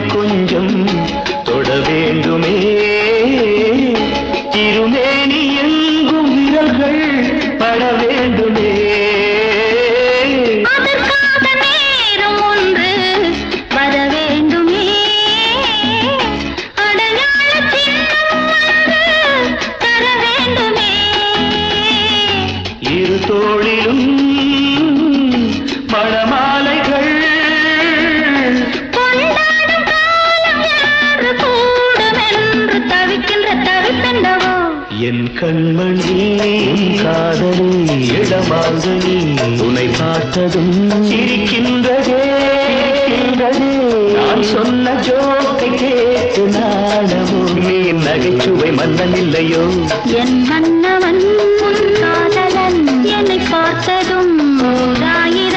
கொஞ்சம் தொட வேண்டுமே திருமேனி எங்கும் விரல்கள் பட வேண்டுமே அதற்காக நேரம் ஒன்று வர வேண்டுமே அடையாள சின்னம் ஒன்று தர வேண்டுமே இரு தோளிலும் மணமாலைகள் கொண்டாடும் காலம் என்று கூடுமென்று தவிக்கின்ற தவிப்பெண்டவோ என் கண்மணி காதலி இடமாங்கனி உன்னை பார்த்ததும் சிரிக்கின்றதே நான் சொன்ன ஜோக்கை கேட்டு நாடமோ நீ நகைச்சுவை மன்னன் இல்லையோ என் மன்னவன் உன் காதலன் என்னை பார்த்ததும் ஓராயிரம்